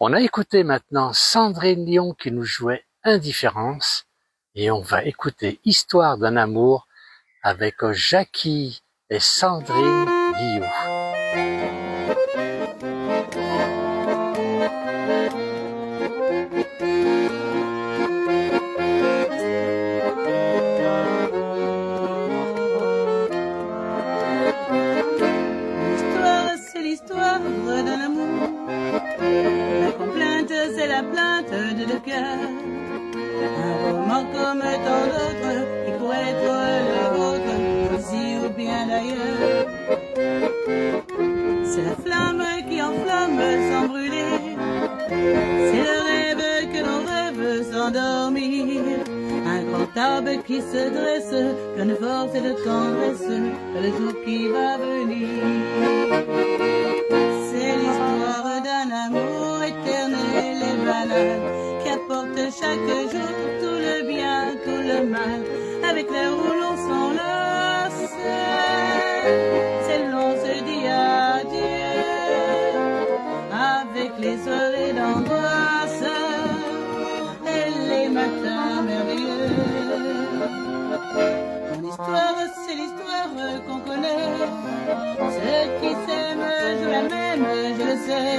On a écouté maintenant Sandrine Lyon qui nous jouait Indifférence et on va écouter Histoire d'un amour avec Jackie et Sandrine Guillou. L'histoire, c'est l'histoire d'un amour. La complainte, c'est la plainte de deux cœurs. Un roman comme tant d'autres, qui pourrait être le vôtre, ici ou bien d'ailleurs. C'est la flamme qui enflamme sans brûler. C'est le rêve que l'on rêve sans dormir. Un grand arbre qui se dresse, plein de force et de tendresse, vers le jour qui va venir. C'est l'histoire d'un amour éternel et banal, qui apporte chaque jour tout le bien, tout le mal, avec les où l'on s'enlace, c'est l'on se dit adieu, avec les soirées d'angoisse et les matins merveilleux. Mon histoire, c'est l'histoire qu'on connaît, ceux qui s'aiment jouent la même, je le sais.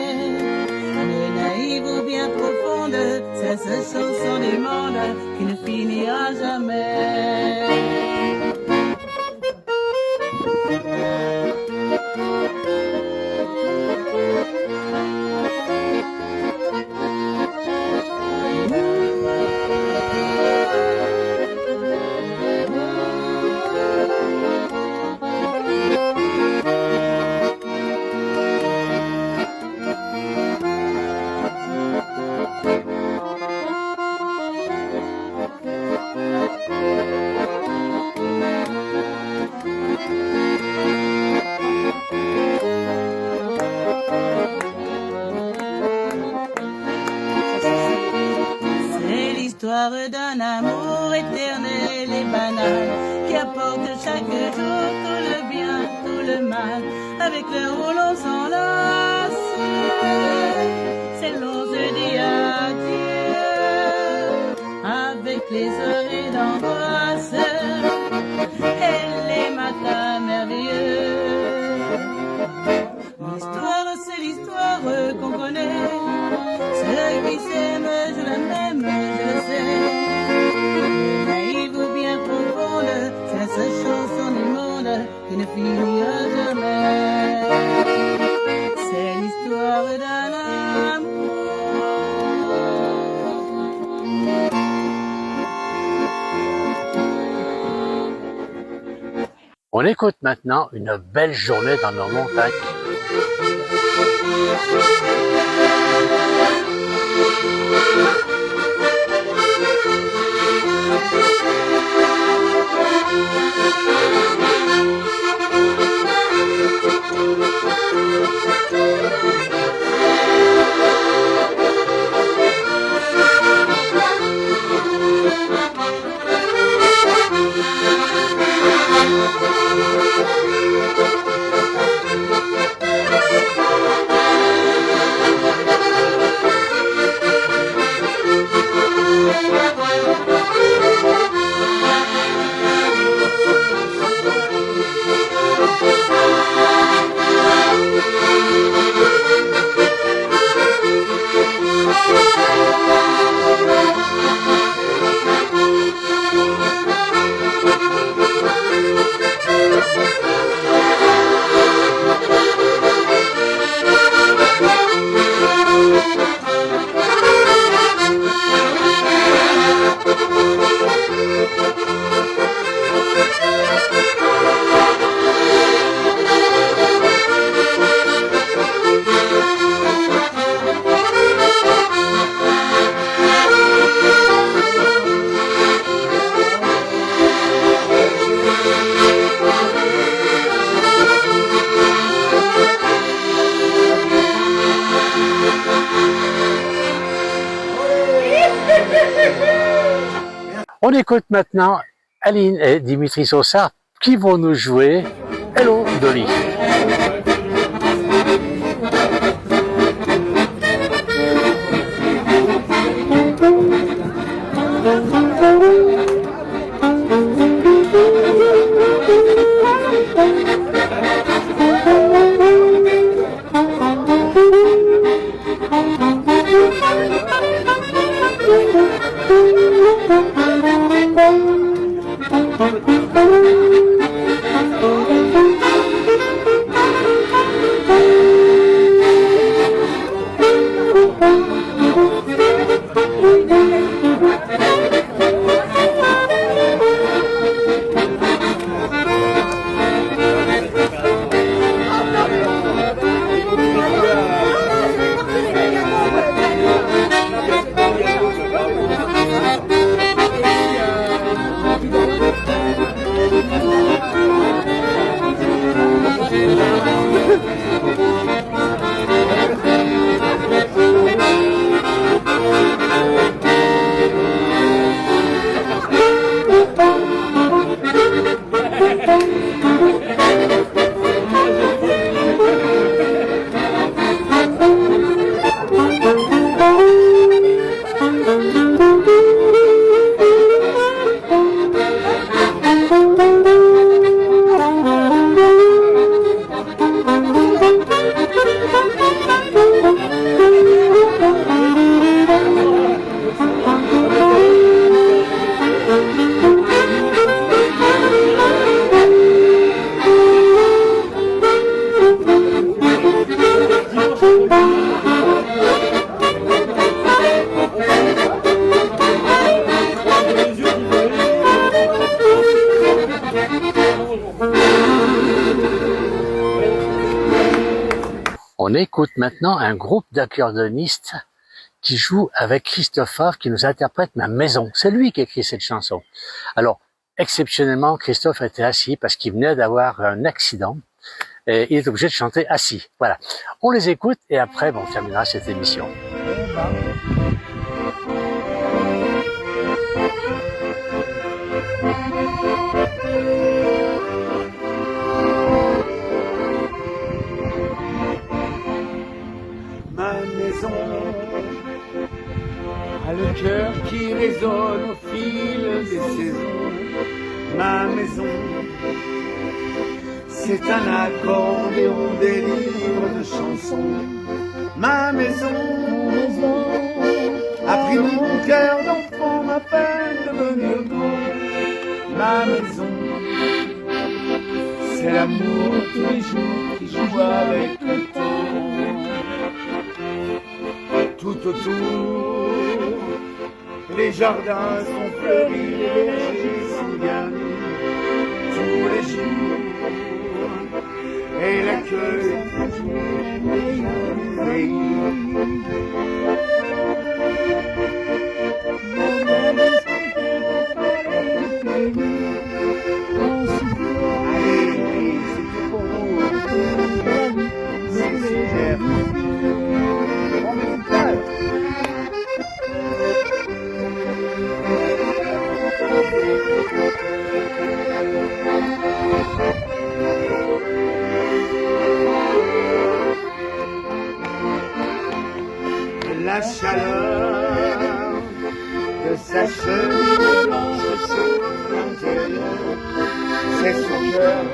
Mais naïve ou bien profonde, c'est cette chanson du monde qui ne finira jamais. D'un amour éternel et banal, qui apporte chaque jour tout le bien, tout le mal, avec heures où l'on s'enlace, c'est l'on se dit adieu, avec les oreilles d'angoisse et les matins merveilleux. L'histoire, c'est l'histoire qu'on connaît, ceux qui s'aiment, je l'aime, je le sais. Naïve ou bien profonde, c'est la seule chanson du monde qui ne finira jamais. C'est l'histoire d'un amour. On écoute maintenant une belle journée dans nos montagnes. On écoute maintenant Aline et Dimitri Sosa qui vont nous jouer Hello Dolly. On écoute maintenant un groupe d'accordéonistes qui joue avec Christophe Favre, qui nous interprète Ma Maison. C'est lui qui a écrit cette chanson. Alors, exceptionnellement, Christophe était assis parce qu'il venait d'avoir un accident et il est obligé de chanter assis. Voilà. On les écoute et après, on terminera cette émission. maison a le cœur qui résonne au fil des saisons. Ma maison, c'est un accordéon des livres de chansons. Ma maison a pris mon cœur d'enfant, ma peine devenue beau. Ma maison, c'est l'amour tous les jours qui joue avec le temps. Tout autour, les jardins sont fleuris, les vergers sont garnis tous les jours. Et l'accueil est toujours meilleur du pays. Allez, c'est tout pour vous. C'est super. Bon musical. La chaleur de sa chemise blanche sur l'intérieur, c'est son cœur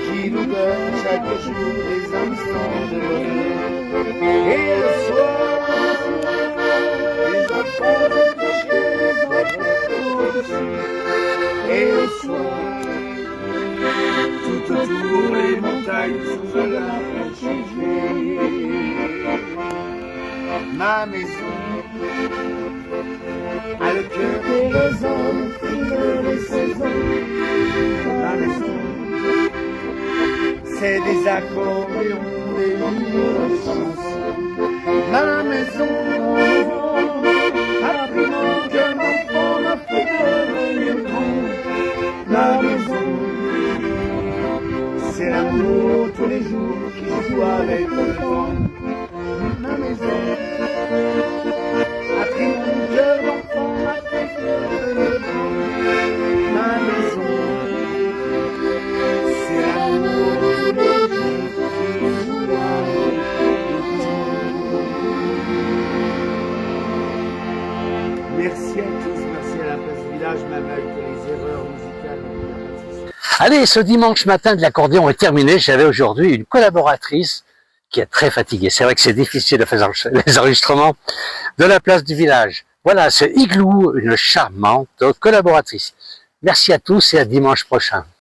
qui nous donne chaque jour des instants de bonheur. Et le soir, les enfants vont coucher, les enfants aussi. Et le soir, tout autour les montagnes sont de la Ma maison a le cœur des raisons, des saisons. Ma maison, c'est des accordéons, des livres de chansons. Ma maison a pris mon cœur d'enfant, m'a fait devenir grand. Ma maison, c'est l'amour tous les jours qui joue avec le vent. Ma maison a pris mon cœur d'enfant, m'a fait devenir grand. Ma maison, c'est l'amour tous les jours qui joue avec le temps. Merci à tous, merci à la place du village, même avec les erreurs musicales. Allez, ce dimanche matin de l'accordéon est terminé. J'avais aujourd'hui une collaboratrice qui est très fatiguée. C'est vrai que c'est difficile de faire les enregistrements de la place du village. Voilà, c'est Igloo, une charmante collaboratrice. Merci à tous et à dimanche prochain.